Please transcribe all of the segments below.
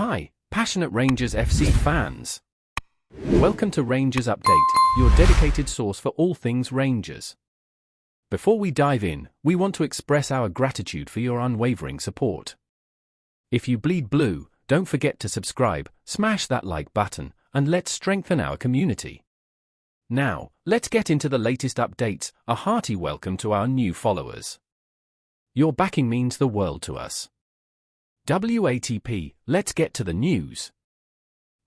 Hi, passionate Rangers FC fans. Welcome to Rangers Update, your dedicated source for all things Rangers. Before we dive in, we want to express our gratitude for your unwavering support. If you bleed blue, don't forget to subscribe, smash that like button, and let's strengthen our community. Now, let's get into the latest updates. A hearty welcome to our new followers. Your backing means the world to us. WATP, let's get to the news.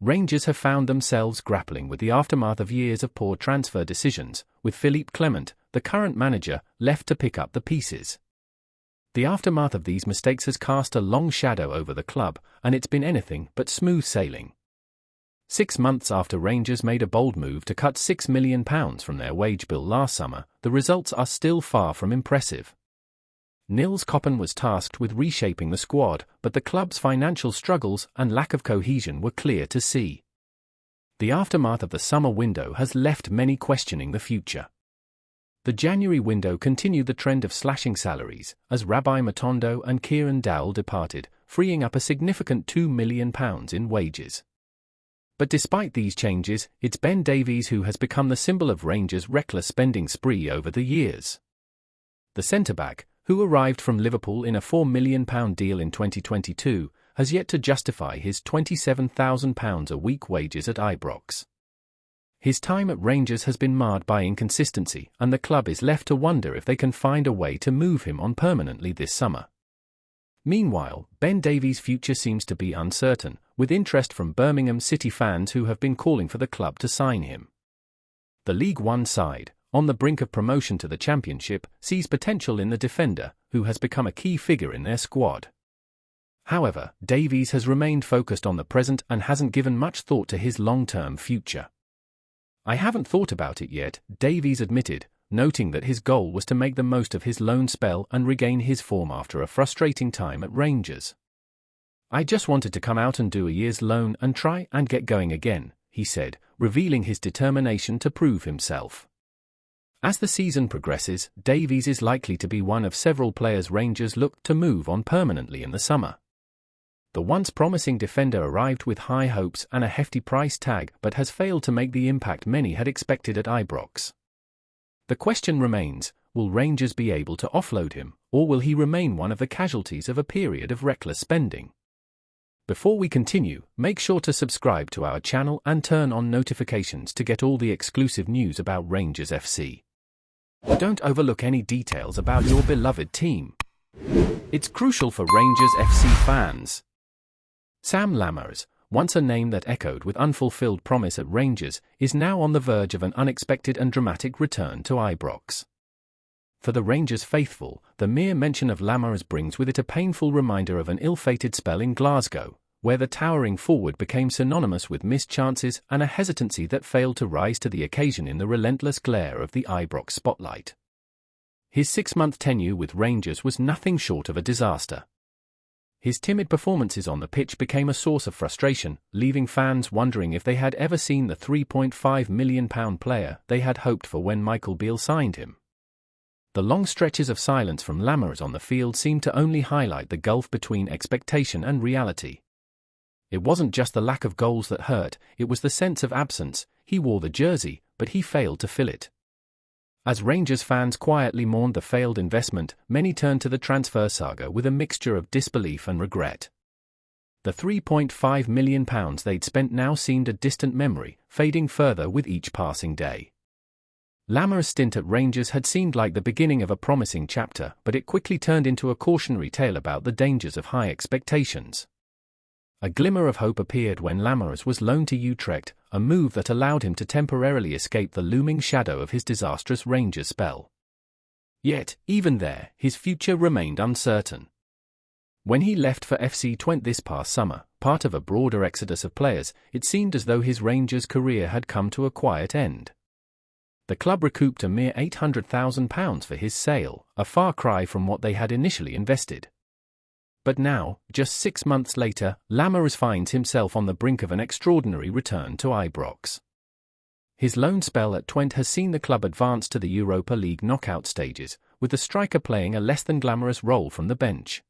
Rangers have found themselves grappling with the aftermath of years of poor transfer decisions, with Philippe Clement, the current manager, left to pick up the pieces. The aftermath of these mistakes has cast a long shadow over the club, and it's been anything but smooth sailing. 6 months after Rangers made a bold move to cut £6 million from their wage bill last summer, the results are still far from impressive. Nils Koppen was tasked with reshaping the squad, but the club's financial struggles and lack of cohesion were clear to see. The aftermath of the summer window has left many questioning the future. The January window continued the trend of slashing salaries, as Rabbi Matondo and Kieran Dowell departed, freeing up a significant £2 million in wages. But despite these changes, it's Ben Davies who has become the symbol of Rangers' reckless spending spree over the years. The centre-back, who arrived from Liverpool in a £4 million deal in 2022, has yet to justify his £27,000 a week wages at Ibrox. His time at Rangers has been marred by inconsistency, and the club is left to wonder if they can find a way to move him on permanently this summer. Meanwhile, Ben Davies' future seems to be uncertain, with interest from Birmingham City fans who have been calling for the club to sign him. The League One side, on the brink of promotion to the Championship, sees potential in the defender, who has become a key figure in their squad. However, Davies has remained focused on the present and hasn't given much thought to his long-term future. "I haven't thought about it yet," Davies admitted, noting that his goal was to make the most of his loan spell and regain his form after a frustrating time at Rangers. "I just wanted to come out and do a year's loan and try and get going again," he said, revealing his determination to prove himself. As the season progresses, Davies is likely to be one of several players Rangers look to move on permanently in the summer. The once promising defender arrived with high hopes and a hefty price tag but has failed to make the impact many had expected at Ibrox. The question remains, will Rangers be able to offload him, or will he remain one of the casualties of a period of reckless spending? Before we continue, make sure to subscribe to our channel and turn on notifications to get all the exclusive news about Rangers FC. Don't overlook any details about your beloved team. It's crucial for Rangers FC fans. Sam Lammers, once a name that echoed with unfulfilled promise at Rangers, is now on the verge of an unexpected and dramatic return to Ibrox. For the Rangers faithful, the mere mention of Lammers brings with it a painful reminder of an ill-fated spell in Glasgow, where the towering forward became synonymous with missed chances and a hesitancy that failed to rise to the occasion in the relentless glare of the Ibrox spotlight. His 6-month tenure with Rangers was nothing short of a disaster. His timid performances on the pitch became a source of frustration, leaving fans wondering if they had ever seen the £3.5 million player they had hoped for when Michael Beale signed him. The long stretches of silence from Lammers on the field seemed to only highlight the gulf between expectation and reality. It wasn't just the lack of goals that hurt, it was the sense of absence. He wore the jersey, but he failed to fill it. As Rangers fans quietly mourned the failed investment, many turned to the transfer saga with a mixture of disbelief and regret. The £3.5 million they'd spent now seemed a distant memory, fading further with each passing day. Lammers' stint at Rangers had seemed like the beginning of a promising chapter, but it quickly turned into a cautionary tale about the dangers of high expectations. A glimmer of hope appeared when Lammers was loaned to Utrecht, a move that allowed him to temporarily escape the looming shadow of his disastrous Rangers spell. Yet, even there, his future remained uncertain. When he left for FC Twente this past summer, part of a broader exodus of players, it seemed as though his Rangers career had come to a quiet end. The club recouped a mere £800,000 for his sale, a far cry from what they had initially invested. But now, just 6 months later, Lammers finds himself on the brink of an extraordinary return to Ibrox. His loan spell at Twente has seen the club advance to the Europa League knockout stages, with the striker playing a less than glamorous role from the bench.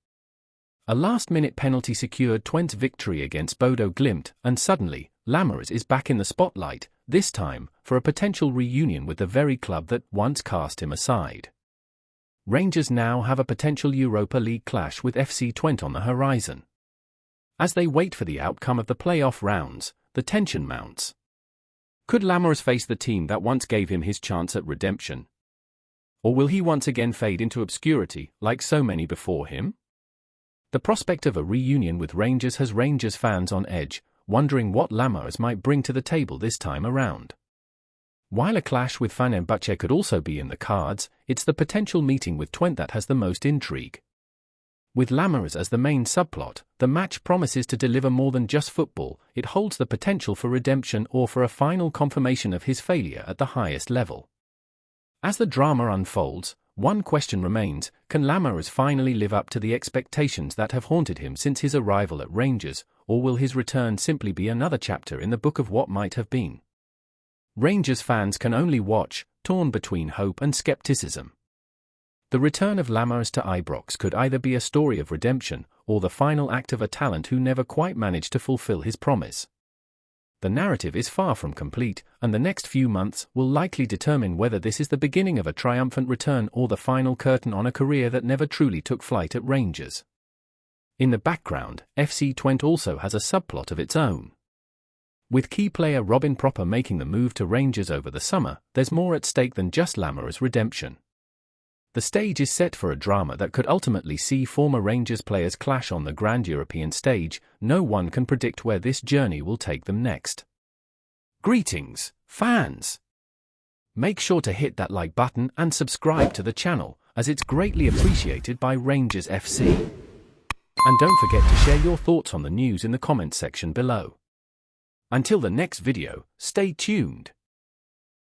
A last-minute penalty secured Twente's victory against Bodo Glimt, and suddenly, Lammers is back in the spotlight, this time for a potential reunion with the very club that once cast him aside. Rangers now have a potential Europa League clash with FC Twente on the horizon. As they wait for the outcome of the playoff rounds, the tension mounts. Could Lammers face the team that once gave him his chance at redemption? Or will he once again fade into obscurity, like so many before him? The prospect of a reunion with Rangers has Rangers fans on edge, wondering what Lammers might bring to the table this time around. While a clash with Fenerbahce could also be in the cards, it's the potential meeting with Twente that has the most intrigue. With Lammers as the main subplot, the match promises to deliver more than just football. It holds the potential for redemption or for a final confirmation of his failure at the highest level. As the drama unfolds, one question remains: can Lammers finally live up to the expectations that have haunted him since his arrival at Rangers, or will his return simply be another chapter in the book of what might have been? Rangers fans can only watch, torn between hope and skepticism. The return of Lammers to Ibrox could either be a story of redemption, or the final act of a talent who never quite managed to fulfill his promise. The narrative is far from complete, and the next few months will likely determine whether this is the beginning of a triumphant return or the final curtain on a career that never truly took flight at Rangers. In the background, FC Twente also has a subplot of its own. With key player Robin Proper making the move to Rangers over the summer, there's more at stake than just Lammers' redemption. The stage is set for a drama that could ultimately see former Rangers players clash on the grand European stage. No one can predict where this journey will take them next. Greetings, fans! Make sure to hit that like button and subscribe to the channel, as it's greatly appreciated by Rangers FC. And don't forget to share your thoughts on the news in the comments section below. Until the next video, stay tuned.